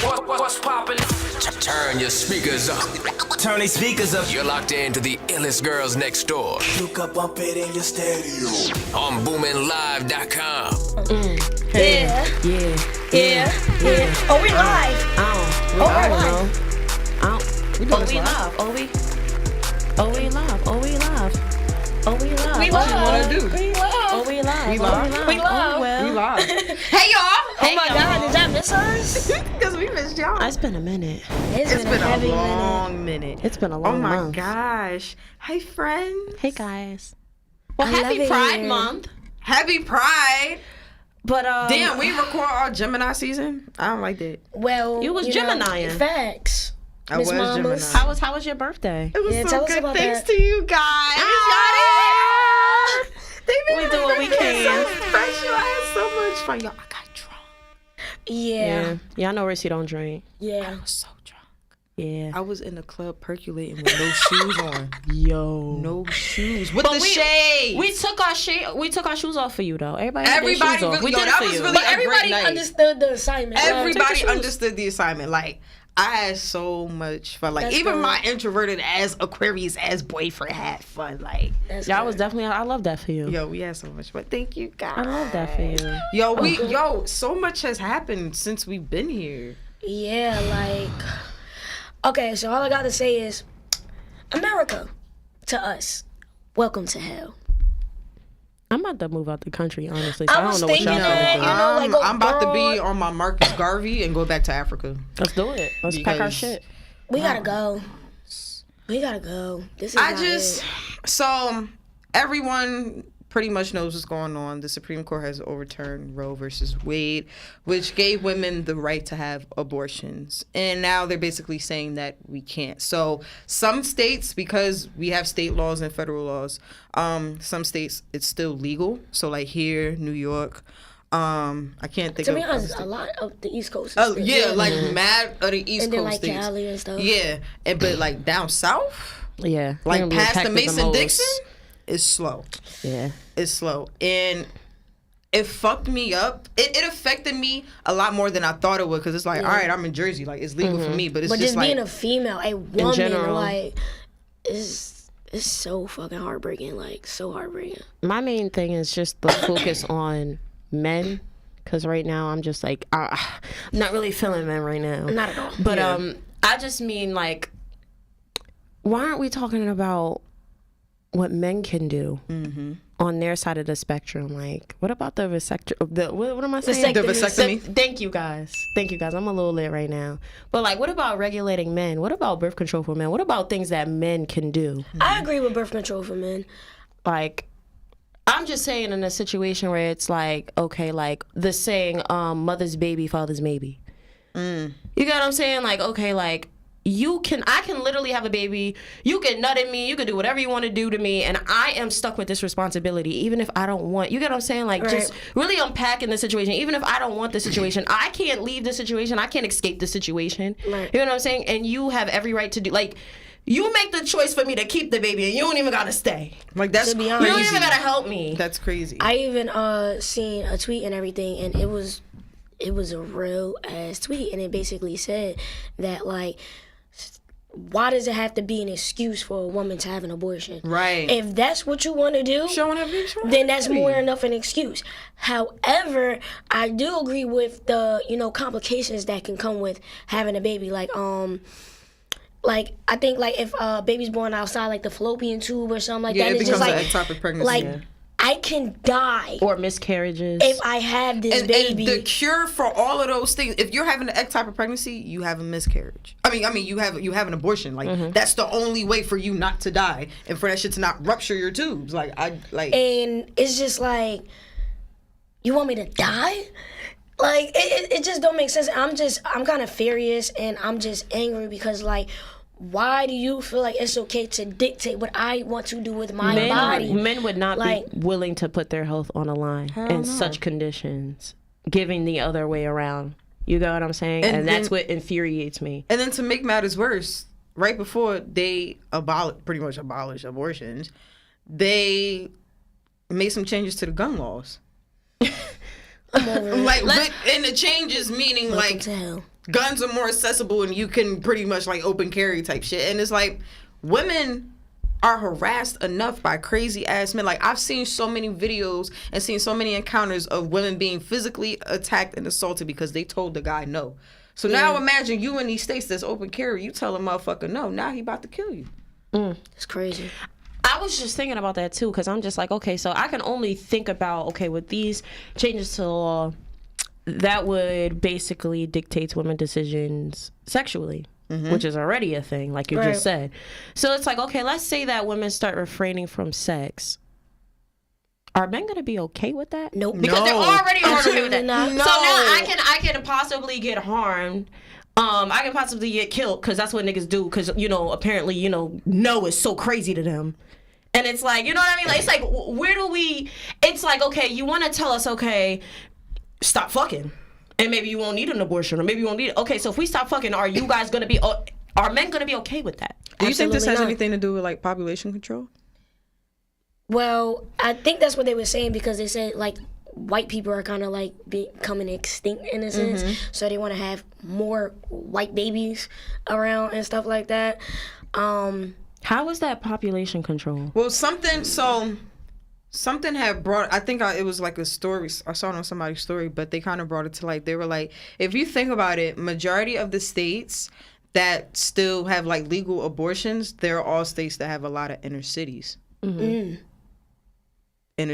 What's poppin'? Turn your speakers up. Turn these speakers up. You're locked into the illest girls next door. You can bump it in your stereo. On BoominLive.com. Yeah. Oh, we live. We live. Hey, y'all. Oh, my God. Did y'all miss us? Because we missed y'all. It's been a minute. It's been a long minute. It's been a long month. Oh my gosh. Hey, friends. Hey, guys. Well, happy Pride Month. Happy Pride. But, damn, we record our Gemini season? I don't like that. Well, You was Gemini-ing. Facts. I Miss was Mamas. Gemini. How was your birthday? It was Yeah, so tell us good. about Thanks that. to you guys. They made We my do what we birthday can. so special. I had so much fun. Y'all, I got drunk. Yeah. Y'all know Rissy don't drink. Yeah. I was so drunk. Yeah. I was in the club percolating with no shoes on. Yo. No shoes. With the shades. We took our shoes off for you though. Everybody Really, we did it that for was you. really But a great everybody night. understood the assignment. Everybody Take your shoes. understood the assignment. Like, I had so much fun. Like, That's even good. my introverted ass Aquarius ass boyfriend had fun. Like, That's Y'all good. was definitely. I love that for you. yo, we had so much fun. Thank you, guys. I love that for you. Yo, so much has happened since we've been here. Yeah, like, okay, so all I gotta say is, America, to us, welcome to hell. I'm about to move out the country, honestly. So I I don't was know what y'all thinking gonna that, do. you know, like, go I'm about to be abroad. on my Marcus Garvey and go back to Africa. Let's do it. Let's pack our Because- shit. We gotta go. We gotta go. This is I not just, it. so everyone pretty much knows what's going on. The Supreme Court has overturned Roe versus Wade, which gave women the right to have abortions. And now they're basically saying that we can't. So some states, because we have state laws and federal laws, some states it's still legal. So like here, New York, I can't think To of be other honest, states. a lot of the East Coast. Is Oh still yeah, there. like mad of the East and then Coast like states. Cali and stuff. Yeah, but like down south, Yeah. like They're gonna be past the impacted Mason most. Dixon, is slow. Yeah. It's slow. And it fucked me up. It affected me a lot more than I thought it would, because it's like, all right, I'm in Jersey, like it's legal for me, but it's But just just like being a female, a woman, general. like, it's so fucking heartbreaking. Like, so heartbreaking. My main thing is just the focus on men, because right now I'm just like, I'm not really feeling men right now. Not at all. But I just mean like, why aren't we talking about what men can do on their side of the spectrum? Like, what about the what am I saying? the vasectomy. Thank you guys. I'm a little lit right now. But like, what about regulating men? What about birth control for men? What about things that men can do? I agree with birth control for men. Like, I'm just saying in a situation where it's like, okay, like the saying, mother's baby, father's maybe. You get what I'm saying? Like, okay, like I can literally have a baby. You can nut at me. You can do whatever you want to do to me. And I am stuck with this responsibility, even if I don't want, you get what I'm saying? Like, just really unpacking the situation. Even if I don't want the situation, I can't leave the situation. I can't escape the situation. Right. You know what I'm saying? And you have every right to do, like, you make the choice for me to keep the baby and you don't even got to stay. Like, that's To be crazy. honest. You don't even got to help me. That's crazy. I even seen a tweet and everything, and it was a real ass tweet, and it basically said that, like, why does it have to be an excuse for a woman to have an abortion? Right. If that's what you want to do, then that's more than enough an excuse. However, I do agree with the, complications that can come with having a baby. Like I think, like, if a baby's born outside, like the fallopian tube or something like Yeah, that, it it's just becomes like, an ectopic pregnancy. like, Yeah. I can die Or miscarriages. if I have this And baby. the cure for all of those things, if you're having an ectopic pregnancy, you have a miscarriage. I mean, you have an abortion. Like, that's the only way for you not to die and for that shit to not rupture your tubes. And it's just like, you want me to die? Like, it just don't make sense. I'm kind of furious, and I'm just angry because, like, why do you feel like it's okay to dictate what I want to do with my body? Men would not Like, be willing to put their health on the line in such conditions, giving the other way around. You know what I'm saying? And that's what infuriates me. And then to make matters worse, right before they pretty much abolish abortions, they made some changes to the gun laws. And the changes meaning welcome like to hell. guns are more accessible and you can pretty much like open carry type shit. And it's like women are harassed enough by crazy ass men. Like I've seen so many videos and seen so many encounters of women being physically attacked and assaulted because they told the guy no. So now imagine you in these states that's open carry, you tell a motherfucker no, now he about to kill you. It's crazy. I was just thinking about that too, because I'm just like, okay, so I can only think about, okay, with these changes to the law, that would basically dictate women's decisions sexually, which is already a thing, like you just said. So it's like, okay, let's say that women start refraining from sex. Are men gonna be okay with that? Nope. Because they're already okay with that. Not. So now I can possibly get harmed. I can possibly get killed because that's what niggas do. Because apparently no is so crazy to them. And it's like, you know what I mean? Like, it's like, where do we? It's like, okay, you want to tell us, okay, stop fucking, and maybe you won't need an abortion, or maybe you won't need it. Okay, so if we stop fucking, are you guys gonna be? Are men gonna be okay with that? Do you think this has Absolutely not. anything to do with like population control? Well, I think that's what they were saying because they said like white people are kind of like becoming extinct in a sense, so they want to have more white babies around and stuff like that. How is that population control? Well, something had brought, I think it was like a story, I saw it on somebody's story, but they kind of brought it to light. They were like, if you think about it, majority of the states that still have like legal abortions, they're all states that have a lot of inner cities. Inner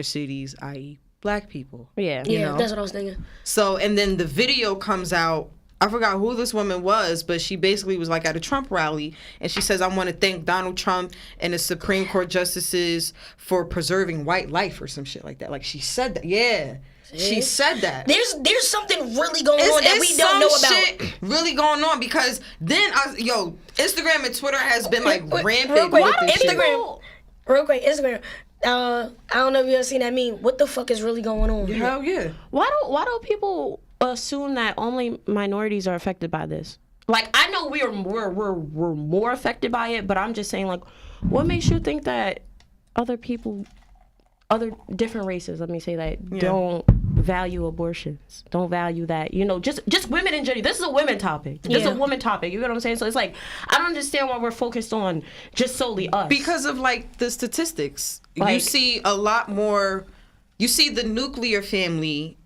cities, i.e. black people. Yeah. Yeah, know? that's what I was thinking. So, and then the video comes out. I forgot who this woman was, but she basically was like at a Trump rally, and she says, I want to thank Donald Trump and the Supreme Court justices for preserving white life or some shit like that. Like she said that. Yeah. She said that. There's something really going on that we don't know about. Shit really going on because then Instagram and Twitter has been like rampant real quick, with this shit. Instagram. Real quick, Instagram. I don't know if you ever seen that meme. What the fuck is really going on? Hell yeah. Why don't people assume that only minorities are affected by this? Like, I know we're more affected by it, but I'm just saying, like, what makes you think that other different races, let me say that, don't value abortions, don't value that, just women in general. This is a women topic. This is a woman topic. You know what I'm saying? So it's like, I don't understand why we're focused on just solely us. Because of like the statistics. Like, you see a lot more, you see the nuclear family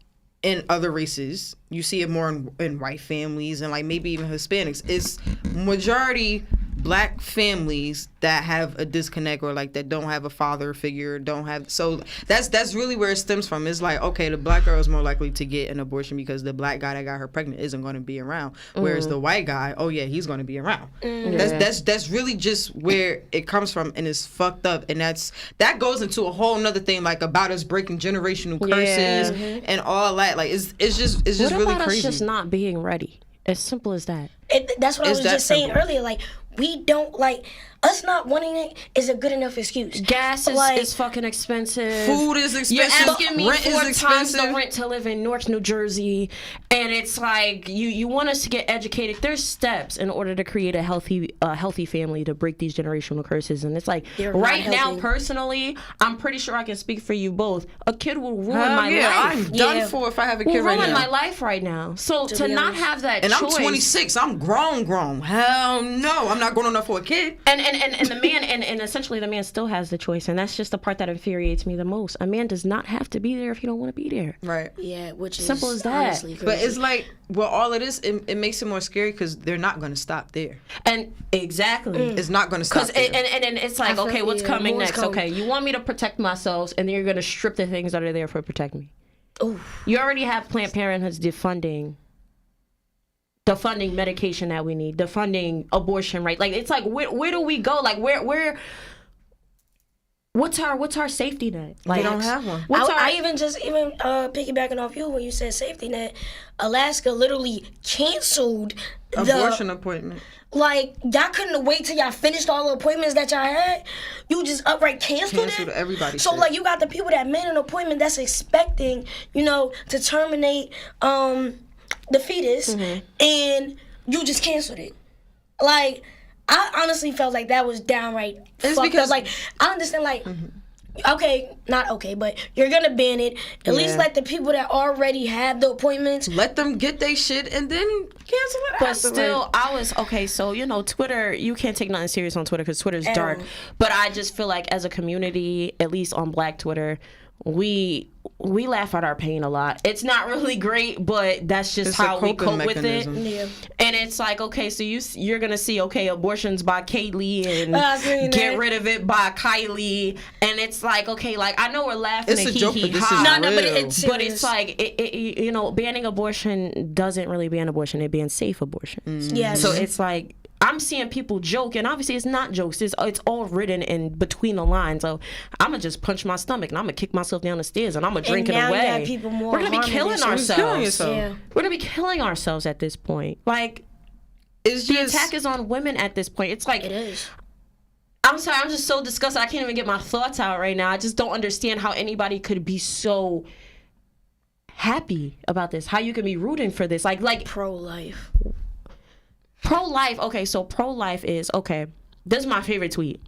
in other races. You see it more in white families and like maybe even Hispanics. It's majority black families that have a disconnect or like that don't have a father figure, don't have, so that's really where it stems from. It's like, okay, the black girl is more likely to get an abortion because the black guy that got her pregnant isn't going to be around, whereas the white guy, oh yeah, he's going to be around. That's really just where it comes from, and it's fucked up, and that goes into a whole nother thing like about us breaking generational curses and all that. Like it's just what really about crazy. us just not being ready? As simple as that. That's what I was Is that just saying simple? earlier. Like, we don't, like, us not wanting it is a good enough excuse. Gas is fucking expensive. Food is expensive. You're asking me Rent is 4 times expensive. the rent to live in Newark, New Jersey, and it's like you want us to get educated. There's steps in order to create a healthy family to break these generational curses, and it's like They're not right now, healthy. personally, I'm pretty sure I can speak for you both. A kid will ruin Hell my yeah, life. I'm done for if I have a Will kid right ruin now. my life right now. So to be not honest. have that And choice, I'm 26. I'm grown. Hell no, I'm not grown enough for a kid. And the man and essentially the man still has the choice, and that's just the part that infuriates me the most. A man does not have to be there if he don't want to be there. Right. Yeah, which is Simple as that. honestly crazy. But it's like, well, all it is, it makes it more scary because they're not going to stop there. And exactly. It's not going to stop Because there. and it's like, I feel- okay, what's yeah, coming more's next? coming. Okay, you want me to protect myself, and then you're gonna strip the things that are there for protect me. Oof. You already have Planned Parenthood's defunding medication that we need, defunding abortion, right? Like, it's like, where do we go? Like, where what's our safety net? Like, We don't have one. What's I even piggybacking off you when you said safety net, Alaska literally canceled Abortion appointment. Like, y'all couldn't wait till y'all finished all the appointments that y'all had. You just outright canceled Canceled it. everybody's So shit. like, you got the people that made an appointment that's expecting, to terminate the fetus, and you just canceled it. Like, I honestly felt like that was downright It's fucked because- up. Like, I understand, like, okay, not okay, but you're gonna ban it. At least let the people that already have the appointments. Let them get their shit and then cancel it. But after, still, like- I was okay. So Twitter, you can't take nothing serious on Twitter because Twitter's dark. But I just feel like as a community, at least on Black Twitter, we laugh at our pain a lot. It's not really great, but that's just It's how a we coping cope with it. mechanism. Yeah. And it's like, okay, so you're gonna see, abortions by Kaylee I seen and get that. rid of it by Kylie, and it's like, okay, like I know we're laughing It's and a joke, but this is No, but real. it's but it's like banning abortion doesn't really ban abortion; it bans safe abortions. Yes. So it's like I'm seeing people joke, and obviously it's not jokes. It's all written in between the lines. So I'm gonna just punch my stomach, and I'm gonna kick myself down the stairs, and I'm gonna drink it now you away. got people more We're gonna be harming killing themselves. ourselves. Killing yourself. Yeah. We're gonna be killing ourselves at this point. Like It's the just attack is on women at this point. It's like It is. I'm sorry, I'm just so disgusted. I can't even get my thoughts out right now. I just don't understand how anybody could be so happy about this. How you can be rooting for this. Like Pro-life. pro-life. Okay, so pro-life is okay. This is my favorite tweet.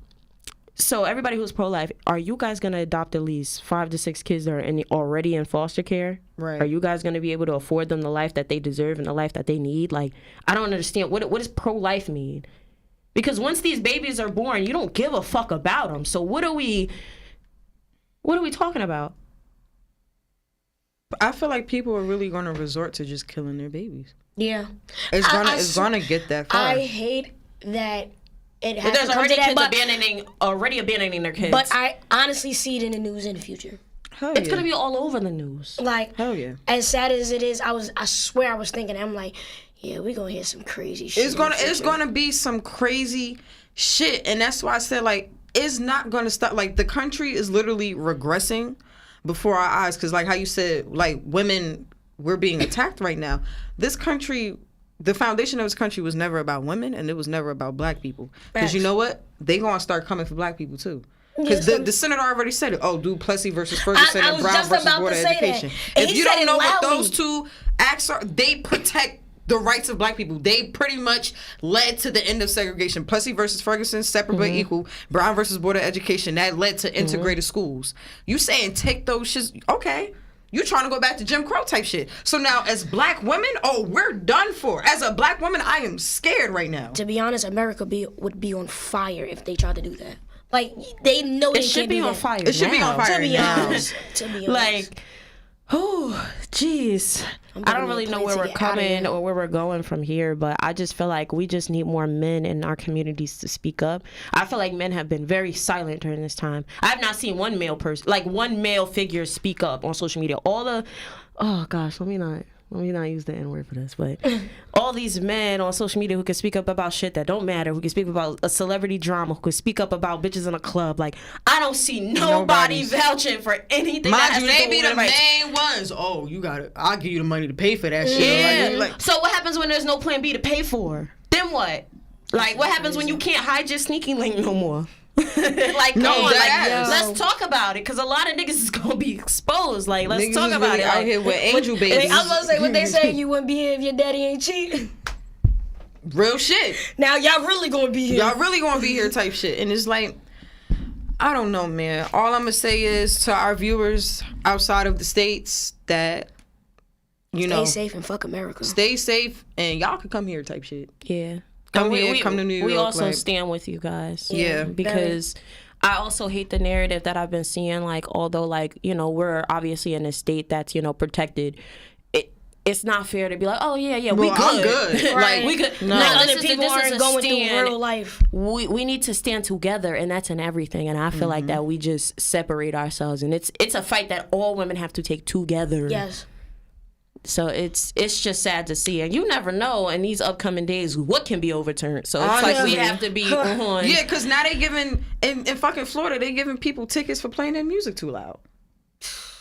So everybody who's pro-life, are you guys gonna adopt at least 5 to 6 kids that are already in foster care? Right. Are you guys gonna be able to afford them the life that they deserve and the life that they need? Like, I don't understand what does pro-life mean? Because once these babies are born, you don't give a fuck about them. So what are we talking about? I feel like people are really going to resort to just killing their babies. Yeah. It's I gonna get that far. I hate that it has There's to come already to that, kids already abandoning their kids. but I honestly see it in the news in the future. Hell it's yeah. gonna be all over the news. Like, Hell yeah. as sad as it is, I swear I was thinking, I'm like, yeah, we're gonna hear some crazy shit. It's gonna be some crazy shit, and that's why I said like it's not gonna stop. Like the country is literally regressing before our eyes, because like how you said, like women, we're being attacked right now. This country, the foundation of this country was never about women, and it was never about Black people. Because you know what, they gonna start coming for Black people too. Because the senator already said it. Oh, Duplessis versus Ferguson I and was Brown just versus about Board to of say that. Education. And If he you said don't it know what loudly. those two acts are, they protect the rights of Black people. They pretty much led to the end of segregation. Plessy versus Ferguson, separate but equal. Brown versus Board of Education, that led to integrated schools. You saying take those shits, okay. You trying to go back to Jim Crow type shit. So now as Black women, oh, we're done for. As a Black woman, I am scared right now. To be honest, America would be on fire if they tried to do that. Like, they know they It should can't be do on that. fire. It should be on now. fire To be now. honest. To be honest. Like, oh, jeez. I don't really know where we're coming or where we're going from here, but I just feel like we just need more men in our communities to speak up. I feel like men have been very silent during this time. I have not seen one male person, like one male figure, speak up on social media. Oh gosh, let me not use the N-word for this, but all these men on social media who can speak up about shit that don't matter, who can speak about a celebrity drama, who can speak up about bitches in a club. Like, I don't see nobody Nobody's. vouching for anything. that Mind has you, to they do be with the women's rights. main ones. Oh, you got it. I'll give you the money to pay for that shit. Yeah. Like, So what happens when there's no plan B to pay for? Then what? Like, what happens when you can't hide your sneaking link no more? Like, No, come on, that like, ass. let's talk about it, because a lot of niggas is gonna be exposed. Like, let's niggas talk is about really it. out Like, here with angel babies. I was about to say, what they say, you wouldn't be here if your daddy ain't cheating. Real shit. Now y'all really gonna be here. Y'all really gonna be here type shit. And it's like, I don't know, man. All I'm gonna say is to our viewers outside of the States that, you know, Stay safe and fuck America. stay safe and y'all can come here type shit. yeah. Come And here, come to New We York, also like- stand with you guys. Yeah. Because I also hate the narrative that I've been seeing. Like, although, like, you know, we're obviously in a state that's, you know, protected. It's not fair to be like, oh yeah, we Well, good. I'm good. Like, Like, we good. no. No, Other this is people aren't a going stand. through real life. We need to stand together, and that's in everything. And I feel like that we just separate ourselves, and it's a fight that all women have to take together. Yes. So it's just sad to see, and you never know in these upcoming days what can be overturned. So it's Honestly. like we have to be on. Yeah, because now they giving, in fucking Florida, they giving people tickets for playing their music too loud.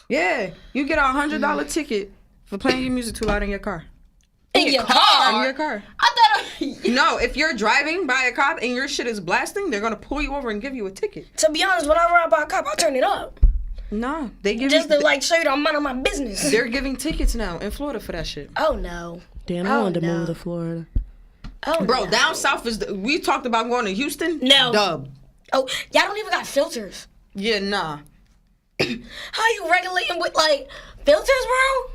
Yeah, you get $100 ticket for playing your music too loud in your car. In your car. In your car. I thought. No, if you're driving by a cop and your shit is blasting, they're gonna pull you over and give you a ticket. To be honest, when I ride by a cop, I turn it up. No, they give Just you. to like show you that I'm minding my business. They're giving tickets now in Florida for that shit. Oh no. Damn, I Oh, wanted to no. move to Florida. Oh Bro, no. down south is. We talked about going to Houston. No. Dub. Oh, y'all don't even got filters. Yeah, nah. How you regulating with like filters, bro?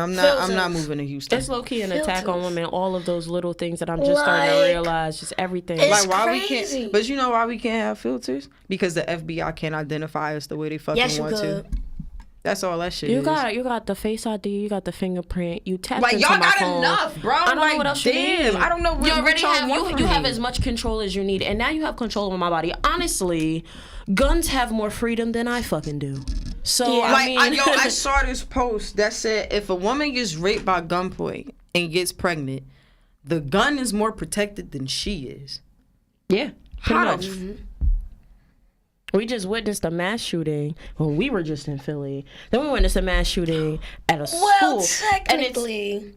I'm not moving to Houston. It's low key an attack on Filters. women. All of those little things that I'm just starting to Like, realize, just everything. it's Like why we crazy. can't? But you know why we can't have filters? Because the FBI can't identify us the way they fucking Yes, you want could. to. That's all that shit You is. got the Face ID, you got the fingerprint, you tap Like into y'all my got phone. enough, bro. I don't like, know what else damn, you need. I don't know what You already y'all have want from you have me. as much control as you need, and now you have control over my body. Honestly, guns have more freedom than I fucking do. So Yeah. I mean, I saw this post that said if a woman gets raped by gunpoint and gets pregnant, the gun is more protected than she is. yeah, pretty How much. the We just witnessed a mass shooting when we were just in Philly. Then we witnessed a mass shooting at a Well, school. And it's, technically,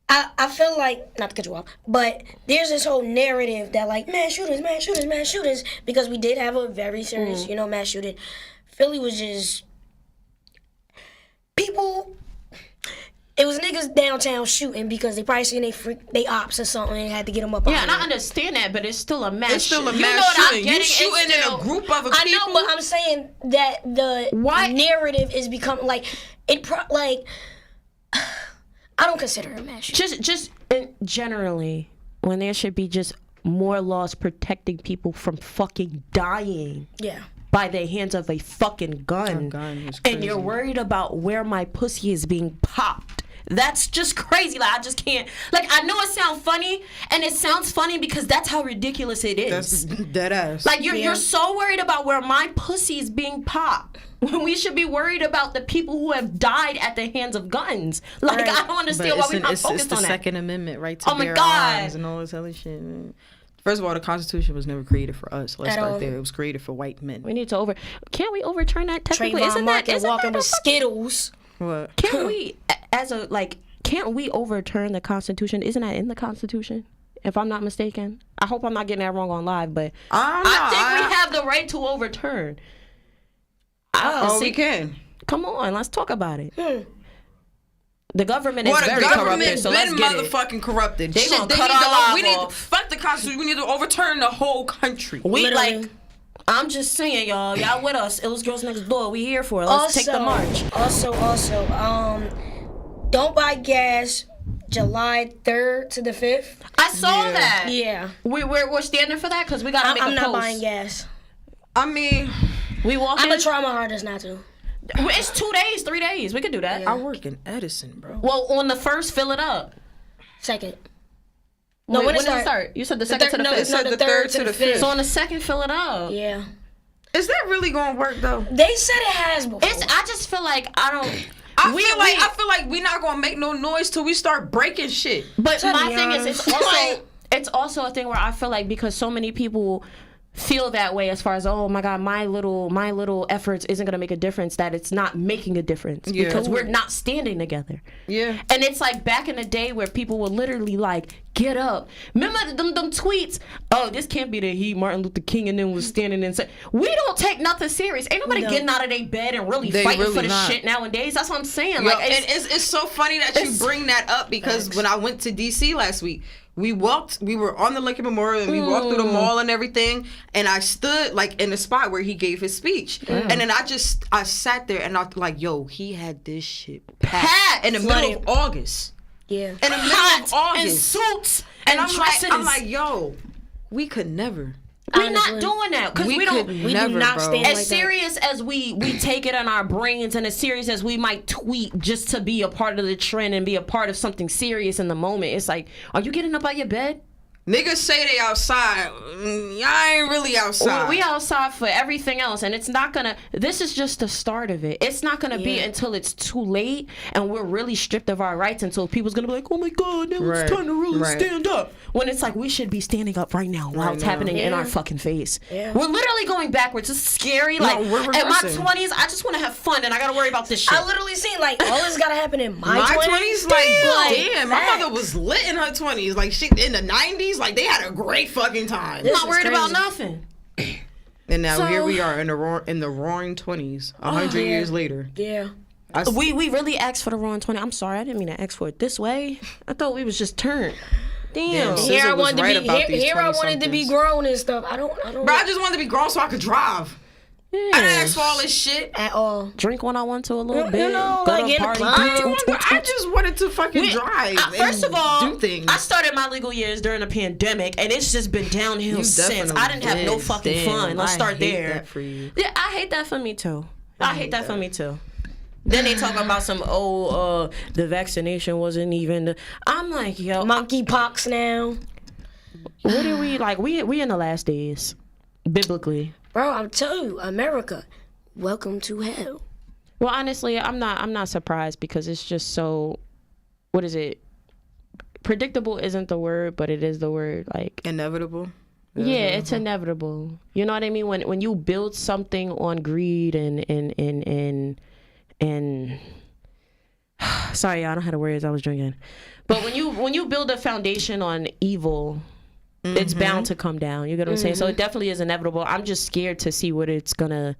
I feel like, not to cut you off, but there's this whole narrative that like mass shooters, because we did have a very serious, mass shooting. Philly was just people. It was niggas downtown shooting because they probably seen they ops or something and had to get them up. yeah, out and of I there. understand that, but it's still a mass. It's still a You mass know what I'm shooting. getting? You It's shooting in still- a group of I people. know, but I'm saying that the What? narrative is becoming like like. I don't consider it a mass shooting. just generally, when there should be just more laws protecting people from fucking dying Yeah. by the hands of a fucking gun. A gun is And you're crazy. worried about where my pussy is being popped. That's just crazy. Like, I just can't. Like, I know it sounds funny, and it sounds funny because that's how ridiculous it is. That's dead ass. Like, you're so worried about where my pussy is being popped when we should be worried about the people who have died at the hands of guns. Like, Right. I don't understand why we're not it's focused the on that. Second Amendment, right to Oh my bear God. arms and all this other shit. First of all, the Constitution was never created for us. Let's At all. start there. It was created for white men. We need to can't we overturn that technically? Trayvon Martin isn't walking that with a fucking- Skittles. What? Can't we, can't we overturn the Constitution? Isn't that in the Constitution? If I'm not mistaken. I hope I'm not getting that wrong on live, but I think we have the right to overturn. We can. Come on, let's talk about it. The government is Well, the very government corrupted, so let's been get it. motherfucking corrupted. They Shit, gonna cut our lives we need off. fuck the Constitution. We need to overturn the whole country. We Literally. like, I'm just saying, y'all with us. Illest Girls Next Door. We here for it. Let's take the march. Also, don't buy gas July 3rd to the 5th. I saw Yeah. that. Yeah. We're standing for that because we gotta make I'm a not post. buying gas. I mean, We walking. I'm gonna try my hardest not to. It's 2 days, 3 days. We could do that. I work in Edison, bro. Well, on the first, fill it up. Second. No, when when it does it start? You said the second to the no, fifth. it's not said the the third to the fifth. So on the second, fill it up. Yeah. Is that really gonna work though? They said it has before. I just feel like I don't. I feel like we not gonna make no noise till we start breaking shit. But To my be thing is, honest. it's also a thing where I feel like because so many people feel that way as far as, oh my God, my little efforts isn't gonna make a difference, that it's not making a difference Yeah. because we're not standing together. Yeah. And it's like back in the day where people would literally like get up. Remember them tweets? Oh, this can't be the heat. Martin Luther King and them was standing and said, we don't take nothing serious. Ain't nobody No. getting out of their bed and really They fighting really for the not. shit nowadays. That's what I'm saying. Yo, Like, and it's so funny that you bring that up because when I went to DC last week, we were on the Lincoln Memorial and we walked through the mall and everything, and I stood like in the spot where he gave his speech, and then I sat there and I was like, yo, he had this shit packed in the middle of August. Yeah. In the middle hot of August. and suits and and I'm like, yo, we could never. we're not Honestly. doing that because we don't. We do not stand As like serious as we take it in our brains, and as serious as we might tweet just to be a part of the trend and be a part of something serious in the moment, it's like, are you getting up out your bed? Niggas say they outside. Y'all ain't really outside. We outside for everything else, and it's not gonna. This is just the start of it. It's not gonna be until it's too late, and we're really stripped of our rights until people's gonna be like, "Oh my God, now Right. it's time to really Right. stand up." When it's like we should be standing up right now while it's now. happening in Yeah. our fucking face. Yeah. We're literally going backwards. It's scary. Like we're at my regressing. 20s, I just want to have fun, and I gotta worry about this shit. I literally seen like all this gotta happen in my My 20s. 20s, like, Damn. damn, my mother was lit in her 20s. Like, shit, in the 90s, like, they had a great fucking time. I'm This not is worried about crazy. nothing. And now So- here we are in the roaring 20s, 100 yeah. years later. Yeah. We really asked for the wrong 20. I'm sorry, I didn't mean to ask for it this way. I thought we was just turned. Damn. Damn. Here I SZA was wanted right to be about these here I wanted to be 20-somethings. grown and stuff. I don't Bro, I just wanted to be grown so I could drive. I didn't ask for all this shit. At all. Drink when I want to a little bit. You know, Go like to in the party. club. I just wanted to fucking drive. First and of all, do things. I started my legal years during the pandemic, and it's just been downhill You since. definitely I didn't have no did. fucking Damn, fun. Let's start I hate there. that for you. Yeah, I hate that for me too. I hate that for me too. Then they talk about some the vaccination wasn't even. I'm like, yo, Monkeypox now. what are we like? We in the last days, biblically. Bro, I'm telling you, America, welcome to hell. Well, honestly, I'm not surprised because it's just so. What is it? Predictable isn't the word, but it is the word. Like Inevitable. yeah, it's inevitable. You know what I mean? When you build something on greed and sorry, I don't have the words. I was drinking. But when you build a foundation on evil, it's bound to come down. You get what I'm saying? So it definitely is inevitable. I'm just scared to see what it's gonna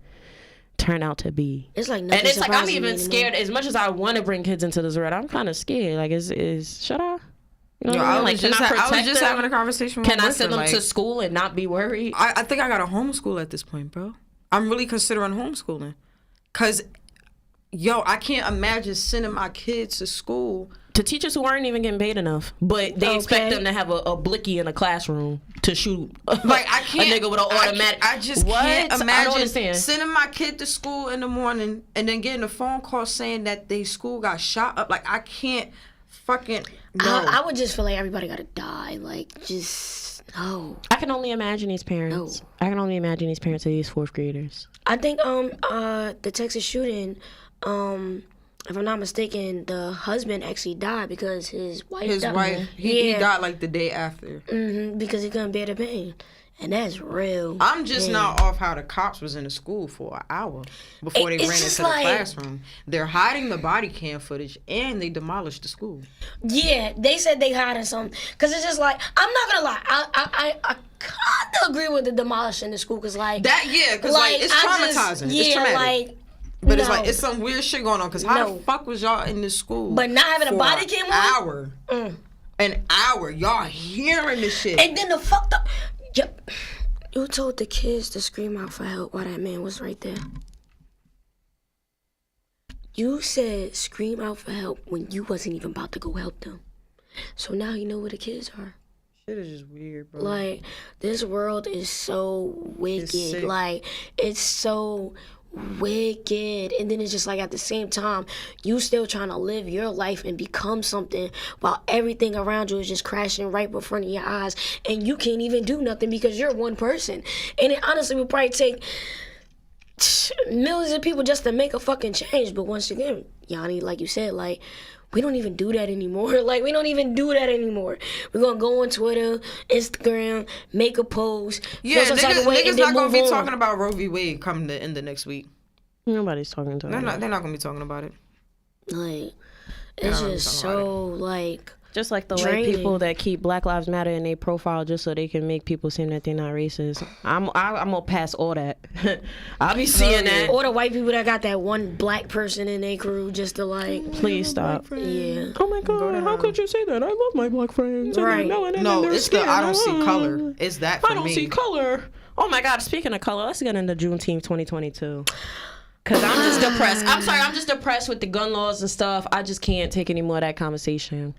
turn out to be. It's like nothing And it's like I'm surprises me even anymore. scared. As much as I want to bring kids into this world, I'm kind of scared. Like, should I? You know Yo, what I mean? I Like, was can just, I I was protect just them? having a conversation with Can my I send them boyfriend, to school and not be worried? I think I got to homeschool at this point, bro. I'm really considering homeschooling. Because, yo, I can't imagine sending my kids to school. To teachers who aren't even getting paid enough, but they expect Okay. them to have a blicky in a classroom to shoot Like, I can't. a nigga with an automatic. I just What? can't I don't imagine understand. sending my kid to school in the morning and then getting a phone call saying that they school got shot up. Like, I can't fucking. No. I would just feel like everybody gotta die. Like, just, no. I can only imagine these parents. No. I can only imagine these parents of these fourth graders. I think, the Texas shooting, if I'm not mistaken, the husband actually died because his wife died. He died like the day after. Because he couldn't bear the pain. And that's real. I'm just pain. not off how the cops was in the school for an hour before they It's ran just into like- the classroom. They're hiding the body cam footage and they demolished the school. Yeah, they said they hiding something. Because it's just like, I'm not going to lie. I kind of agree with the demolishing the school. Because, like, That, yeah, because, like, it's traumatizing. Yeah, it's traumatic. like, But it's no. like, it's some weird shit going on. Because how No. the fuck was y'all in this school? But not having a for body an cam on? hour. An hour. Y'all hearing this shit. And then the fucked up. Yep. You told the kids to scream out for help while that man was right there. You said scream out for help when you wasn't even about to go help them. So now you know where the kids are. Shit is just weird, bro. Like, this world is so wicked. sick. Like, it's so wicked. And then it's just like, at the same time, you still trying to live your life and become something while everything around you is just crashing right in front of your eyes, and you can't even do nothing because you're one person. And it honestly would probably take millions of people just to make a fucking change. But once again, Yanni, like you said, like, we don't even do that anymore. Like, we don't even do that anymore. We're gonna go on Twitter, Instagram, make a post, yeah, feel some type of way, niggas and then not gonna move be on. talking about Roe v. Wade come the end of next week. Nobody's talking to They're them. not gonna be talking about it. Like, it's Yeah, just I'm talking so, like, Just like the white draining. people that keep Black Lives Matter in their profile just so they can make people seem that they're not racist. I'm gonna pass all that. I'll be seeing that. or the white people that got that one black person in their crew just to, like, Please stop. yeah. Oh my God! How could you say that? I love my black friends. and Right. they're melanin and No, they're it's the I don't see skin. color. It's that for I don't me. see color. Oh my God! Speaking of color, let's get into Juneteenth 2022. Cause I'm just depressed. I'm sorry, I'm just depressed with the gun laws and stuff. I just can't take any more of that conversation.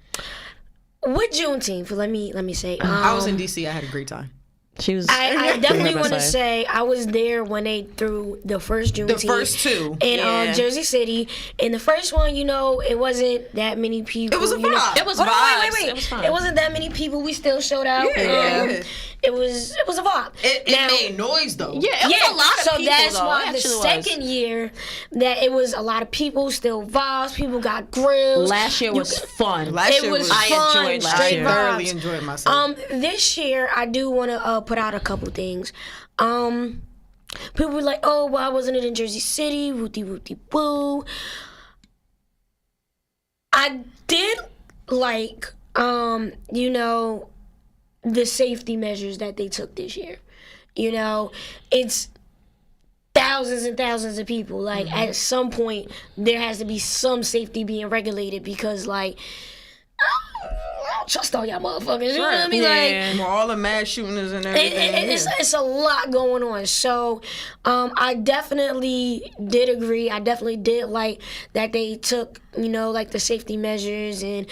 With Juneteenth, let me say, I was in DC. I had a great time. She was. I definitely want to Riverside. say I was there when they threw the first Juneteenth. The first two. In Yeah. Jersey City. And the first one, you know, it wasn't that many people. It was a you know. vibe. It was Hold on, vibes. wait. It was fun. It wasn't that many people. We still showed out. Yeah. It was a vibe. It Now- made noise though. Yeah, it was a lot of so people. that's though. why It the actually was. second year that it was a lot of people, still vibes. People got grills. Last year was fun. Last It year was was. I fun, enjoyed last straight year. I thoroughly vibes. enjoyed myself. This year I do want to put out a couple things. People were like, "Oh, why wasn't it in Jersey City?" Wooty wooty woo. I did like, you know, the safety measures that they took this year. You know, it's thousands and thousands of people. Like, at some point, there has to be some safety being regulated because, like, I don't trust all y'all motherfuckers. You know what I mean? Yeah. Like, All the mass shootings and everything. it's a lot going on. So I definitely did agree. I definitely did like that they took, like the safety measures and,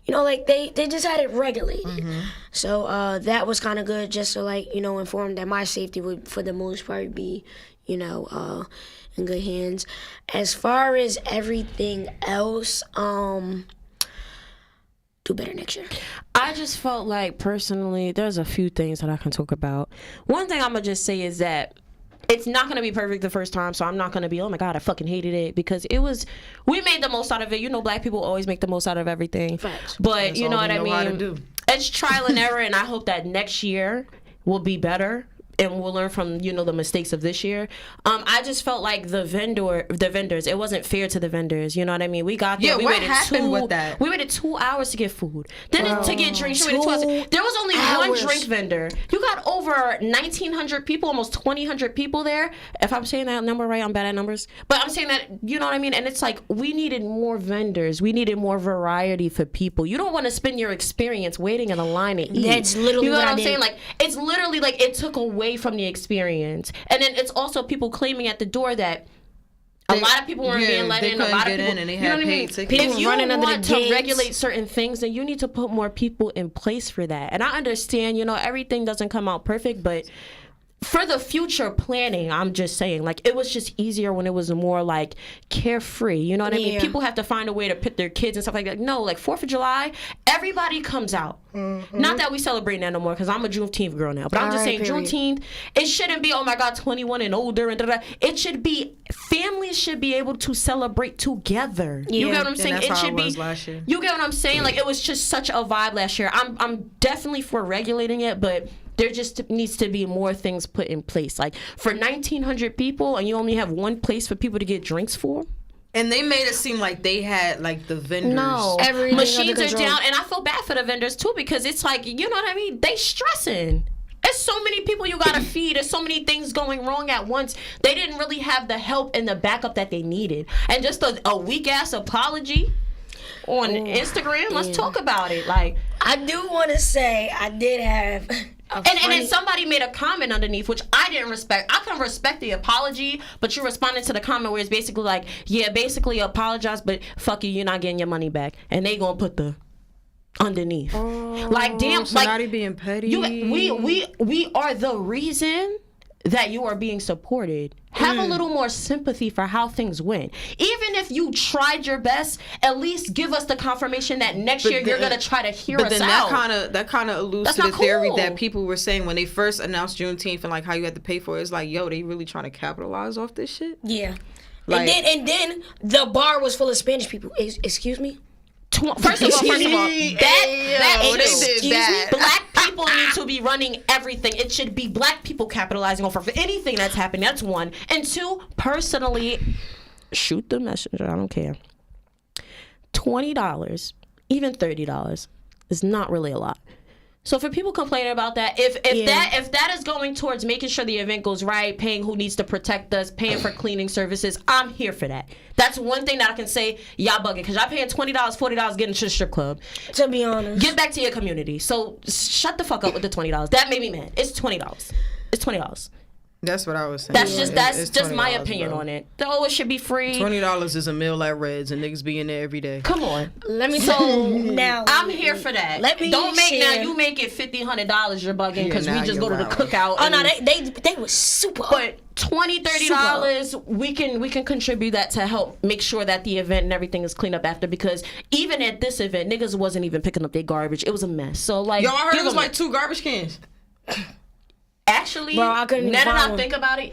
like they just had it regulated. Mm-hmm. So that was kind of good just to inform that my safety would for the most part be, in good hands. As far as everything else, do better next year. I just felt like personally, there's a few things that I can talk about. One thing I'm gonna just say is that it's not gonna be perfect the first time, so I'm not gonna be, oh my god, I fucking hated it, because we made the most out of it. Black people always make the most out of everything. Facts. But That's you know all what we I know how to mean? do. It's trial and error, and I hope that next year will be better. And we'll learn from the mistakes of this year. I just felt like the vendors. It wasn't fair to the vendors. You know what I mean? We got there. Yeah, we what waited happened with that? We waited 2 hours to get food. Then to get drinks, we waited 2 hours. There was only one drink vendor. You got over 1,900 people, almost 2,000 people there. If I'm saying that number right, I'm bad at numbers. But I'm saying that, you know what I mean? And it's like, we needed more vendors. We needed more variety for people. You don't want to spend your experience waiting in a line to eat. That's literally you know what I'm I did. saying? Like, it's literally like it took away from the experience. And then it's also people claiming at the door that a lot of people weren't being let in. A lot of people, and they you know had what I mean? paid tickets. If you running under the want to gates. regulate certain things, then you need to put more people in place for that. And I understand, everything doesn't come out perfect, but for the future planning, I'm just saying, like, it was just easier when it was more like carefree. You know what I mean? Yeah. People have to find a way to put their kids and stuff like that. No, like 4th of July, everybody comes out. Not that we celebrate that no more, because I'm a Juneteenth girl now. But I'm just saying, period. Juneteenth, it shouldn't be, oh my God, 21 and older and da-da. It should be, families should be able to celebrate together. You Yeah. get what I'm And saying? that's It how should it be. was last year. You get what I'm saying? Like, it was just such a vibe last year. I'm definitely for regulating it, but there just needs to be more things put in place. Like, for 1,900 people, and you only have one place for people to get drinks for. And they made it seem like they had like the vendors. No, Everything machines under are control. down, and I feel bad for the vendors too, because it's like, you know what I mean? They stressing. There's so many people you gotta feed. There's so many things going wrong at once. They didn't really have the help and the backup that they needed. And just a weak ass apology on Instagram. Let's talk about it. Like, I do want to say I did have and then somebody made a comment underneath, which I didn't respect. I can respect the apology, but you responded to the comment where it's basically like, yeah, basically apologize, but fuck you, you're not getting your money back. And they gonna put the underneath. Like, damn, So like, now they being petty. we are the reason that you are being supported. Have a little more sympathy for how things went. Even if you tried your best, at least give us the confirmation that next year you're gonna try to hear us But then out. that kind of alludes That's to the not theory cool. that people were saying when they first announced Juneteenth and like how you had to pay for it. It's like, yo, they really trying to capitalize off this shit. Yeah. Like- and then the bar was full of Spanish people. Excuse me? First of all, they did excuse me, that. black people need to be running everything. It should be black people capitalizing off of anything that's happening. That's one. And two, personally, shoot the messenger. I don't care. $20, even $30 is not really a lot. So for people complaining about that, if that is going towards making sure the event goes right, paying who needs to protect us, paying for cleaning services, I'm here for that. That's one thing that I can say, y'all bugging, because y'all paying $20, $40 getting to the strip club. To be honest. Give back to your community. So shut the fuck up with the $20. That made me mad. It's $20. It's $20. That's what I was saying. That's It's just my $20, opinion bro. on it. Oh, it should be free. $20 is a meal at Reds, and niggas be in there every day. Come on. Let me so now I'm here for that. Let me don't make share. now. You make it $50, $100. You're bugging because Yeah, we now just go to you're the wildin'. cookout. Oh and- no, they was super. But $20, $30, we can contribute that to help make sure that the event and everything is cleaned up after. Because even at this event, niggas wasn't even picking up their garbage. It was a mess. So like, Yo, I heard give it was them like 2 garbage cans. actually. Bro, I couldn't now that find I one. think about it,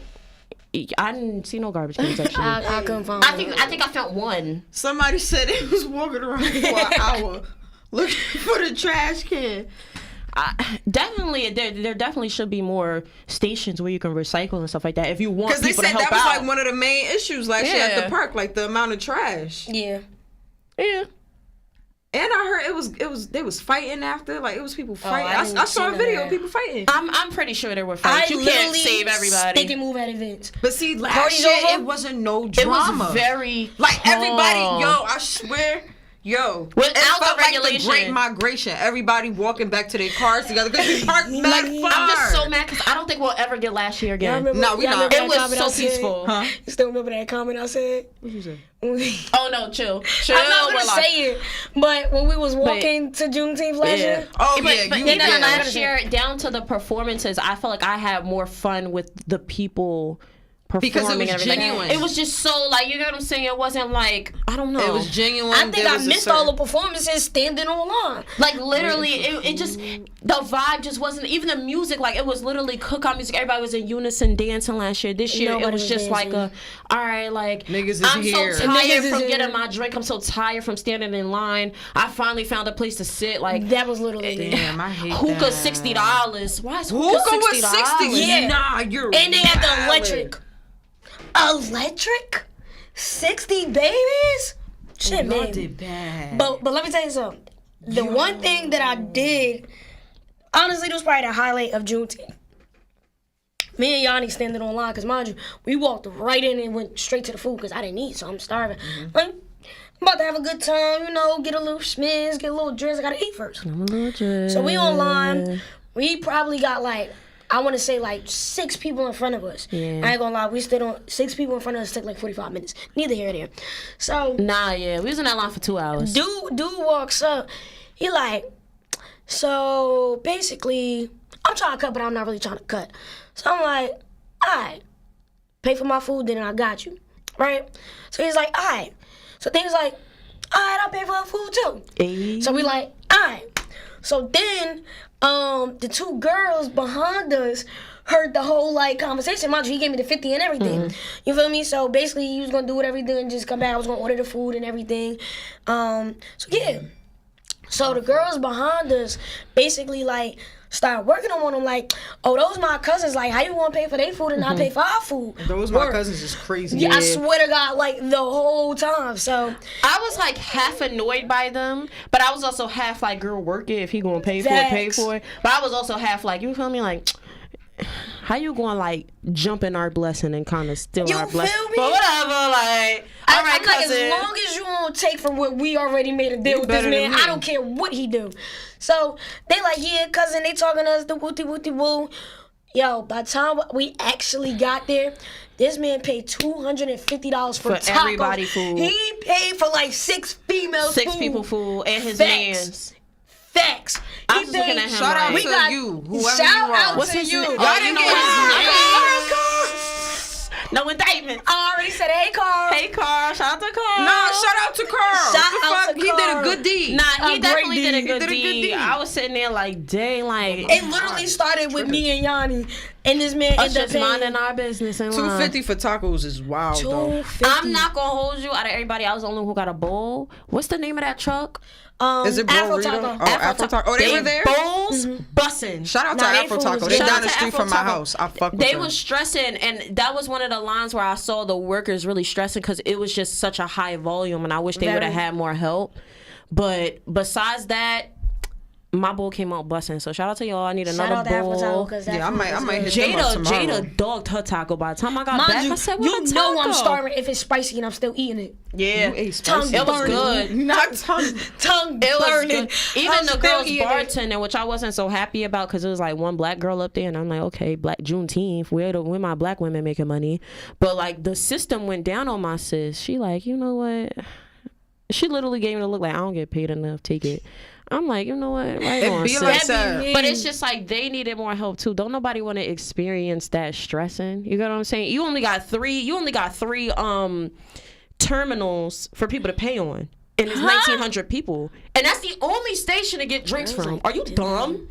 I didn't see no garbage cans actually. I couldn't find I think I found one. Somebody said they was walking around for an hour looking for the trash can. Definitely, there definitely should be more stations where you can recycle and stuff like that. If you want Because they people said to help that was out. like one of the main issues last year at Yeah. the park, like the amount of trash. Yeah. Yeah. And I heard they was fighting after, like it was people fighting. I didn't I saw see a none video of of that. people fighting. I'm pretty sure there were fights. You can't literally save everybody. stick and move at events. But see, last Party's year over? it wasn't no It drama. was very like everybody, calm. yo, I swear, Yo, Without it felt the like the regulation. Great Migration. Everybody walking back to their cars together because we parked mad far. I'm just so mad because I don't think we'll ever get last year again. No, we not. It was so peaceful. Huh? You still remember that comment I said? What you say? Oh no, chill. I'm not gonna relax. say it, but when we was walking to Juneteenth last year, Oh, But, yeah. but You, even yeah. last year, down to the performances, I felt like I had more fun with the people performing. Because it was and everything. genuine. It was just so like, you know what I'm saying? It wasn't like, I don't know. It was genuine. I think There I was a missed all the performances standing on line. Like literally, it just, the vibe just wasn't, even the music, like it was literally cookout music. Everybody was in unison dancing last year. This year, Nobody it was was just like dancing. all right, like, Niggas is I'm here. so tired Niggas is from here. getting my drink. I'm so tired from standing in line. I finally found a place to sit. Like, That was literally Damn, I hate hookah that. $60. Why is hookah Hookah was $60? 60. Yeah. Nah, you're and they had the wildin'. electric. Electric? 60 babies? Shit, Y'all man. did bad. But let me tell you something. The one thing that I did, honestly, this was probably the highlight of Juneteenth. Me and Yanni standing on line, because mind you, we walked right in and went straight to the food because I didn't eat, so I'm starving. Like, I'm about to have a good time, you know, get a little schmiz, get a little drinks. I gotta eat first. So we online. We probably got like, I want to say like 6 people in front of us. Yeah. I ain't gonna lie, we stood on 6 people in front of us, took like 45 minutes. Neither here nor there. So Nah, yeah, we was in that line for 2 hours. dude walks up. He like, so basically, I'm trying to cut, but I'm not really trying to cut. So I'm like, all right, pay for my food, then I got you, right? So he's like, all right. So then he's like, all right, I'll pay for her food too. Hey. So we like, all right. So then, the 2 girls behind us heard the whole like conversation. Mind you, he gave me the 50 and everything. You feel me? So basically, he was gonna do everything and just come back. I was gonna order the food and everything. So yeah. So the girls behind us basically like started working on them like, oh, those my cousins. Like, how you gonna pay for their food and not pay for our food? Those my Word. cousins is crazy. Yeah, I swear to God, like the whole time. So I was like half annoyed by them, but I was also half like, girl, work it. If he gonna pay for it, pay Facts. for it. But I was also half like, you feel me? Like, how you gonna like jump in our blessing and kind of steal You our blessing? feel me? But whatever, like, all right, I'm like, cousin. as long as you don't take from what we already made a deal with this better than man, me. I don't care what he do. So they like, yeah, cousin, they talking to us, the wooty wooty woo. Yo, by the time we actually got there, this man paid $250 for tacos. everybody food. He paid for like 6 females 6 food. people food and his Facts. man's. Facts. I He was looking paid- at him Shout out like, We to got- you, whoever shout you are. out what's to his you. name? Y'all Oh, didn't you know get what his his name. no indictment. I already said, hey, Carl. Hey, Carl. Shout out to Carl. Nah, shout out to Carl. Shout The out fuck? to He did a Carl. good deed. Nah, he A definitely great did a deed. good He did a good deed. deed. I was sitting there like, dang, like, It literally started with me and Yanni, and this man us ended up just paying minding our business and $250 for tacos is wild though. $250. I'm not gonna hold you. Out of everybody, I was the only one who got a bowl. What's the name of that truck? Is it Afro Burrito? Taco. Oh, Afro Taco. Oh, they were there? Bowls bussin'. Shout out to Nah, they Afro fools Taco. was They good. down Shout the out to street Afro from my Taco. house. I fuck with They them. was stressing, and that was one of the lines where I saw the workers really stressing because it was just such a high volume, and I wish they would have Very. had more help. But besides that, my bowl came out busting. So shout out to y'all. I need Shout another out to Afro Taco, bowl. 'cause that Yeah, I food might was hit good. them up tomorrow. Jada dogged her taco by the time I got Mind back. you, I said, you "What a know I'm taco?" starving if it's spicy and I'm still eating it. Yeah, You ate Tongue spicy. it was burning. good. Not tongue. Tongue It was burning. good. Even I'm the still girls eating it. bartending, which I wasn't so happy about because it was like one black girl up there, and I'm like, okay, Black Juneteenth, where my black women making money? But like the system went down on my sis. She like, you know what? She literally gave me the look like I don't get paid enough. Take it. I'm like, you know what? Right It on, be sis. like That'd that. be me. But it's just like they needed more help too. Don't nobody want to experience that stressing. You get what I'm saying? You only got three terminals for people to pay on. And it's 1,900 people. And that's the only station to get drinks from. Are you dumb?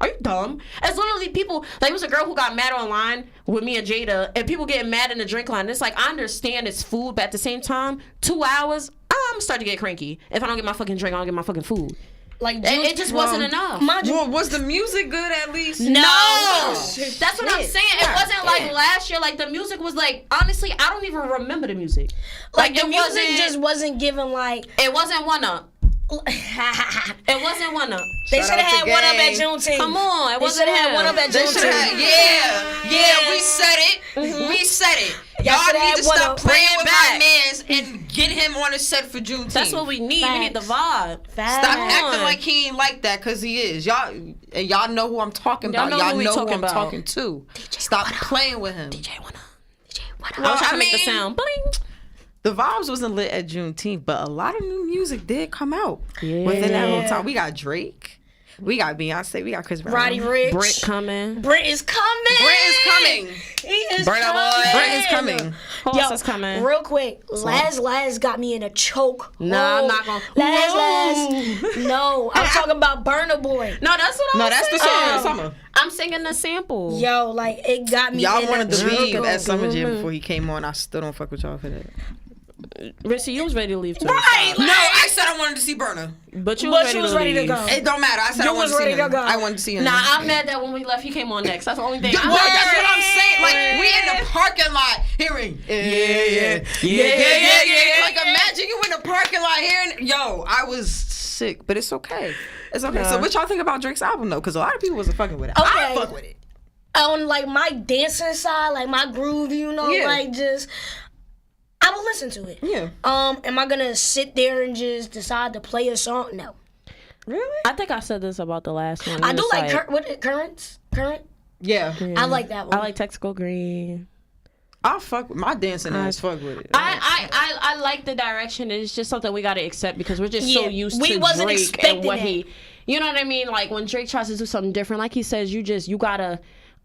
Are you dumb? It's literally people, like it was a girl who got mad online with me and Jada, and people getting mad in the drink line. It's like, I understand it's food, but at the same time, 2 hours, I'm starting to get cranky. If I don't get my fucking drink, I don't get my fucking food. Like It just wasn't enough. Mind you, Well, was the music good at least? No, Oh, that's what I'm saying. It wasn't like last year. Like the music was like, honestly, I don't even remember the music. like the it music wasn't- just wasn't giving like. It wasn't one up. they It wasn't one up. should have out to had one up at Gang. Juneteenth. Come on, it They wasn't should have had him. one up at They should have. Juneteenth. Yeah, we said it. We said it. Y'all shoulda need had to one stop up. playing Bring it with my back. mans and get him him on a set for Juneteenth. That's what we need. Facts. We need the vibe. Facts. Stop acting like he ain't like that, because he is. Y'all know who I'm talking Y'all about. know Y'all who we know who talking I'm about. talking to. Stop playing with him. DJ, what up? I wish I I could make the mean- sound. Bling. The vibes wasn't lit at Juneteenth, but a lot of new music did come out within that whole time. We got Drake. We got Beyonce. We got Chris Brown. Roddy Ricch. Brit coming. Brit is coming. Brent is coming. He is Brent coming. Brent is coming. Who else is coming? Real quick, Laz got me in a choke. Nah, I'm not gonna. Laz. No, I'm talking about Burna Boy. No, that's what No, I'm that's the saying. song of summer. I'm singing the sample. Yo, like it got me. Y'all in wanted a to leave choke. at Summer Jam before he came on. I still don't fuck with y'all for that. Rissy, you was ready to leave too. Right, No, I said I wanted to see Burna. But you But was ready to leave. It don't matter. I said You I wanted was to see ready to him. go. I wanted to see him. Nah, I'm mad that when we left, he came on next. That's the only thing. Well, that's what I'm saying. Like, we in the parking lot hearing, yeah. Like, imagine you in the parking lot hearing, yo, I was sick, but it's okay. It's okay. So, what y'all think about Drake's album, though? Because a lot of people wasn't fucking with it. I Okay. fuck with it. On like my dancing side, like my groove, you know, Yeah. like just I will listen to it. Yeah. Am I gonna sit there and just decide to play a song? No. Really? I think I said this about the last one. I do It's like current. Yeah. I like that one. I like Texaco Green. I'll fuck with my dancing ass. Fuck with it. I like the direction. It's just something we gotta accept because we're just so Yeah, used we to wasn't Drake and expecting what that. he. You know what I mean? Like when Drake tries to do something different, like he says, you gotta.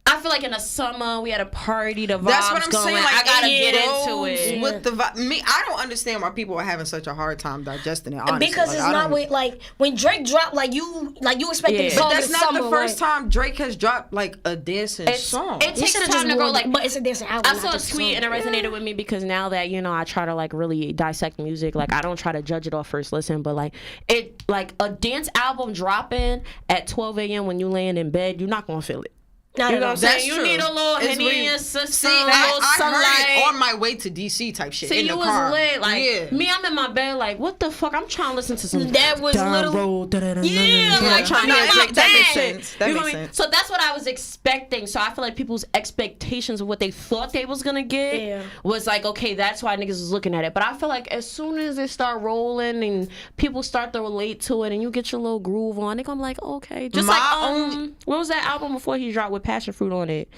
I feel like in the summer we had a party, the vibes That's what I'm going. saying. Like, I gotta it get into rolls it. with the vibe. Me, I don't understand why people are having such a hard time digesting it. Honestly, because like, it's I not don't- with, like when Drake dropped, like you expected Yeah. the song But that's in not summer, the first like, time Drake has dropped like a dancing song. It you takes should've time just to go. warned Like, it, but it's a dancing album. I not saw a just tweet song. and it resonated with me because now that I try to like really dissect music, like I don't try to judge it off first listen, but like a dance album dropping at 12 a.m. when you laying in bed, you're not gonna feel it. Not You at know what all. I'm saying? That's You true. need a little It's Henny really- in your system, See, a little I heard sunlight. it on my way to DC type shit. See, in you the was car. lit. Like yeah. me, I'm in my bed. Like, what the fuck? I'm trying to listen to some. That was Down little- road, Yeah, I'm like, trying to no, hear that Drake makes- that makes dance. sense. That You know makes what I mean? sense. So that's what I was expecting. So I feel like people's expectations of what they thought they was gonna get Yeah. was like, okay, that's why niggas was looking at it. But I feel like as soon as it start rolling and people start to relate to it and you get your little groove on, they gonna be like, okay. Just what was that album before he dropped with Passion Fruit on it?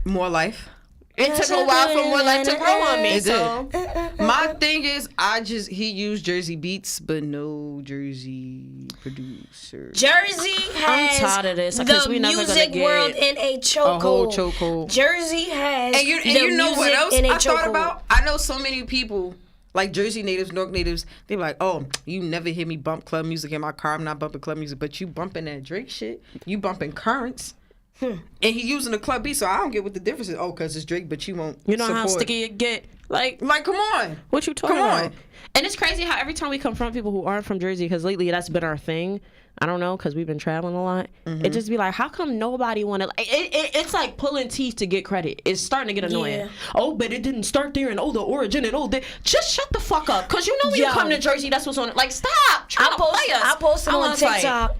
More life. It took a while for More Life to grow on me. It So did. My thing is, he used Jersey beats, but no Jersey producer. Jersey has tired of this, 'cause the we never gonna music get world in a chokehold. A whole chokehold. Jersey has And you the know what music else in a I thought chokehold. about? I know so many people, like Jersey natives, Newark natives, they be like, oh, you never hear me bump club music in my car. I'm not bumping club music. But you bumping that Drake shit. You bumping Currents. And he using the club beat, so I don't get what the difference is. Oh, because it's Drake, but you won't you know how support. sticky it get. Like, Come on. what you talking Come about? on. And it's crazy how every time we confront people who aren't from Jersey, because lately that's been our thing. I don't know, because we've been traveling a lot. It just be like, how come nobody want to? Like, it's like pulling teeth to get credit. It's starting to get annoying. Yeah. Oh, but it didn't start there, and the origin, and just shut the fuck up, because you know when you Yo. come to Jersey, that's what's on it. Like, stop trying to play us. I posted on wanna fight. TikTok.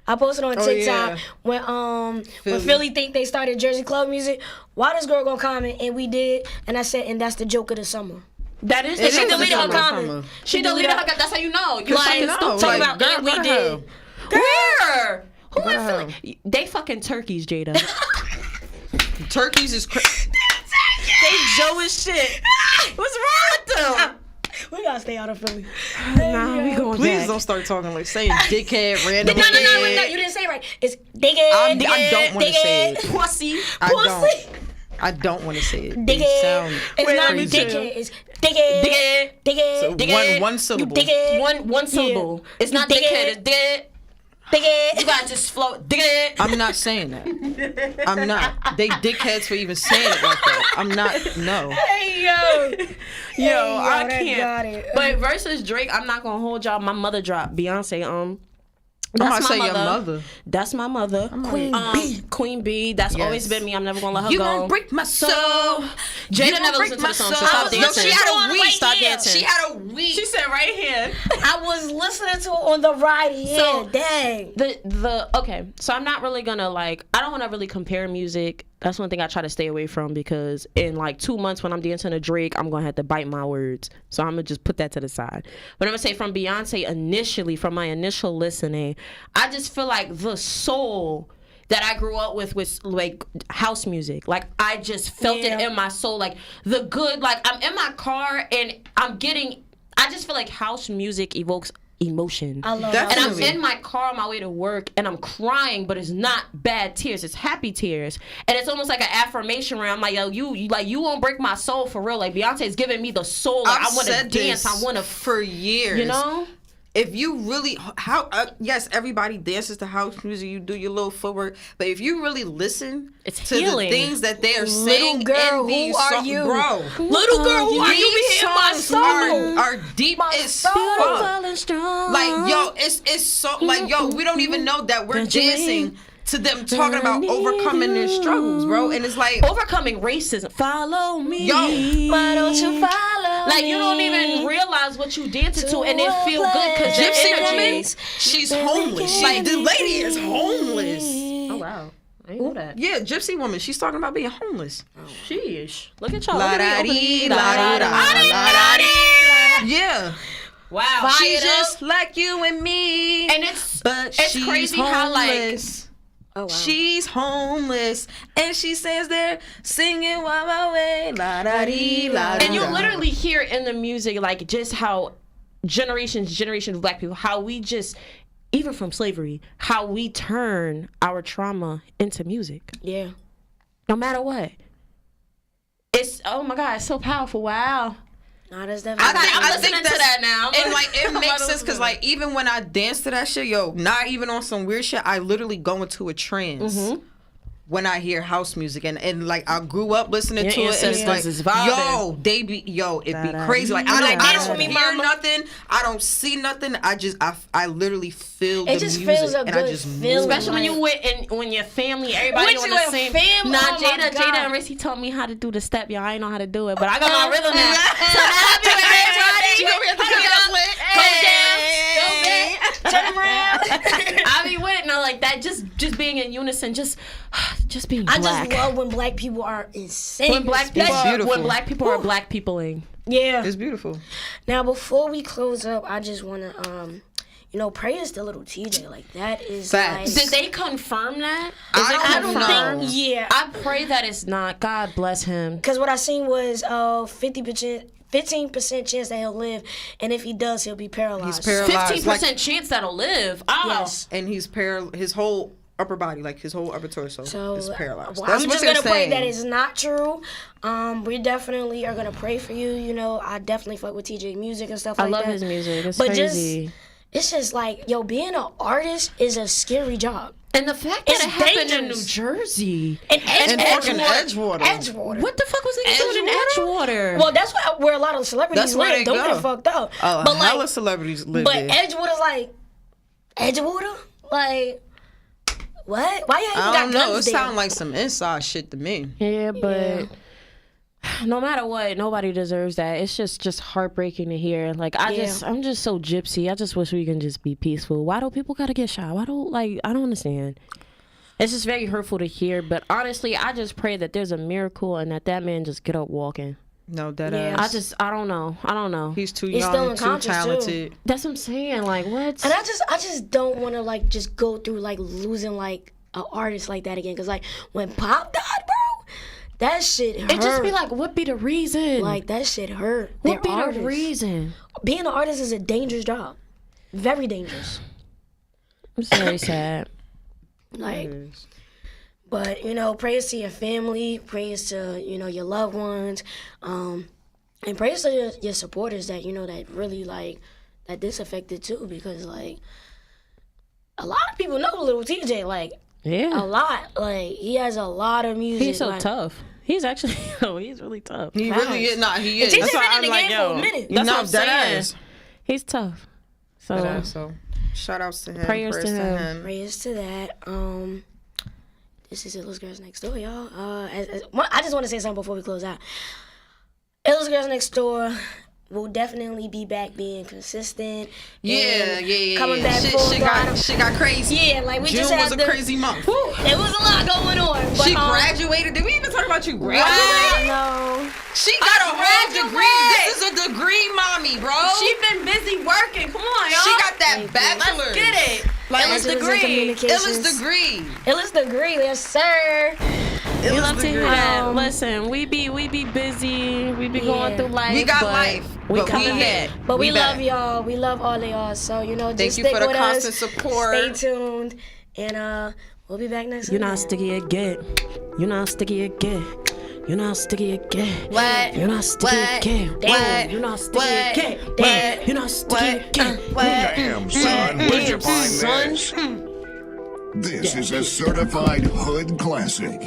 I posted on Oh, TikTok yeah. when Philly think they started Jersey club music. Why this girl gonna comment? And we did, and I said, and that's the joke of the summer. That is. And she is the deleted her summer. comment. She deleted her. That's how you know. You're Like, fucking no, stupid. talking like, about girl, and we go to did. hell. Where? Who Go to in hell. Philly? They fucking turkeys, Jada. Turkeys is crazy. They Joe as shit. What's wrong with them? We gotta stay out of Philly. Nah, we going Please back. don't start talking like saying dickhead, random. No, dickhead. you didn't say it right. It's diggy. I don't want to say it. Pussy. I don't want to say it. It Diggy. sound It's not crazy. dickhead. It's diggy. Diggy. Diggy. One syllable. Diggy. One syllable. It's not Dig dickhead. it. It's dig. Diggy. You gotta just float. Dig it. I'm not saying that. I'm not. They dickheads for even saying it like that. I'm not. No. Hey yo. Yo, I that can't. got it. But versus Drake, I'm not gonna hold y'all. My mother dropped Beyonce. I'm That's about to my say mother. your mother. That's my mother. Queen B. Queen B. That's Yes. always been me. I'm never gonna let her You go. gon' break my soul. Jada You never gon' break listened to my the song. So soul. stop No, dancing. she had a week. Stop dancing. She had a weak. She said right here. I was listening to it on the right here. So, Dang. Okay, so I'm not really gonna I don't want to really compare music. That's one thing I try to stay away from, because in like 2 months when I'm dancing to Drake, I'm gonna have to bite my words. So I'm gonna just put that to the side. But I'm gonna say from Beyonce initially, from my initial listening, I just feel like the soul that I grew up with was like house music. Like I just felt it in my soul. Like the good, like I'm in my car and I just feel like house music evokes emotion. I love Definitely. that. And I'm in my car on my way to work and I'm crying, but it's not bad tears. It's happy tears. And it's almost like an affirmation where I'm like, yo, you won't break my soul for real. Like Beyonce's giving me the soul. Like, I want to dance. I want to, for years. you know? If you really, yes, everybody dances to house music. You do your little footwork, but if you really listen It's to healing. the things that they are saying girl, in these who are songs, you? bro, Little girl, who are you? these Be hitting my songs soul. are deep as soul. fuck. and strong. Like yo, it's so like yo, we don't even know that we're Don't you dancing to them talking about overcoming their struggles, bro. And it's like, overcoming racism. Follow me. yo, Why don't you follow Like me? you don't even realize what you dancing to, and it feel good because your Gypsy energy. woman, she's homeless. Like the lady is homeless. Oh wow, I didn't know that. Yeah, Gypsy woman. She's talking about being homeless. Sheesh. Look at y'all. La Look da at me. dee, Open la it. da da, la da dee. Yeah, Wow. she's just like you and me. and it's But it's she's crazy how like homeless. Oh, wow. She's homeless, and she stands there singing while my way, la da dee, la da. and you literally hear in the music like just how generations of black people, how we just, even from slavery, how we turn our trauma into music. Yeah. No matter what. It's, oh my God, it's so powerful. Wow. Nah, that's definitely. I'm listening to that now. And like it I'm about makes to sense because listen. like even when I dance to that shit, yo, not even on some weird shit, I literally go into a trance when I hear house music, and like I grew up listening Your to it, and it's like, ancestors is vibing. it be crazy. Like I don't, dance with me, hear mama. nothing, I don't see nothing. I literally feel It the just music, feels a and I good just feeling. move. Especially when you with and when your family, everybody With on you the and same. family, Nah, oh my Jada God. and Rissy taught me how to do the step, y'all. I ain't know how to do it, but I got my rhythm now. So now be with everybody. She gonna be at the Go club down, lit. go down, turn around. I be with it, no, like that. Just being in unison, just being I black. just love when black people are insane. when black people, It's beautiful. when black people are black peopling. Yeah. It's beautiful. Now, before we close up, I just want to, prayers to little TJ. Like, that is Facts. Did they confirm that? I Is it don't confirmed? know. Yeah. I pray that it's not. God bless him. Because what I seen was 15% chance that he'll live, and if he does, he'll be paralyzed. He's paralyzed. 15% chance that'll live. Oh. Yes. And he's his whole upper body, like his whole upper torso, So is paralyzed. well, That's I'm what just they're gonna pray saying. that it's not true. We definitely are gonna pray for you. You know, I definitely fuck with TJ music and stuff I like that. love his music. It's But crazy. it's just like, yo, being an artist is a scary job. And the fact that It's it happened in New dangerous. Jersey. And fucking Edgewater. Edgewater. What the fuck was they doing in Edgewater? Well, that's where a lot of celebrities That's where live. they Don't go. get it fucked up. Oh, but hella like, celebrities live but there. Edgewater's like, Edgewater? Like, what? Why you even I got don't know. It guns there? sounds like some inside shit to me. Yeah, but no matter what, nobody deserves that. It's just heartbreaking to hear. Like I'm just so gypsy. I just wish we can just be peaceful. Why do people gotta get shot? I don't understand. It's just very hurtful to hear. But honestly, I just pray that there's a miracle and that man just get up walking. No, that Yeah. ass. I don't know. He's too He's still young, too unconscious, too. talented. That's what I'm saying. Like what? And I just don't want to like just go through like losing like an artist like that again. Cause like when Pop died, bro, that shit hurt. It just be like, what be the reason? Like that shit hurt. what be They're the artists. reason? Being an artist is a dangerous job. Very dangerous. It's very sad. Like, but prayers to your family, prayers to your loved ones, and prayers to your supporters that that really like that this affected too, because like a lot of people know Little TJ, like Yeah. a lot, like he has a lot of music. He's so like, tough. He's actually, he's really tough. He really is. Nah, he is. TJ That's been why in the I'm like, game for a yo. minute. That's No, what I'm that saying. ass. He's tough. So, That ass, so shout outs to him. Prayers to him. Prayers to that. This is Illest Girls Next Door, y'all. I just want to say something before we close out. Illest Girls Next Door. we'll definitely be back being consistent. Yeah. Coming back full throttle. Shit got crazy. Yeah, like we June just had was a crazy month. It was a lot going on. But, She graduated. Did we even talk about you graduating? No. She got a whole graduated. degree. This is a degree, mommy, bro. She been busy working. Come on, y'all. She got that bachelor's. Let's get it. Like, Bachelor's in degree. communications. Illest degree. Illest degree, yes sir. You love to hear that. Um, Listen, we be busy. We be going through life. We got but life. We but coming here. back. But we back. love y'all. We love all of y'all. So, you know, just Thank stick you for the with constant us. support. Stay tuned. And we'll be back next You know week. how sticky it get. You know how sticky it get. You know how sticky it get. What? You know how sticky it get. What? You know how sticky What? it get. What? You know how sticky it get. Damn, son, where'd you find Son. this? This is a certified hood classic.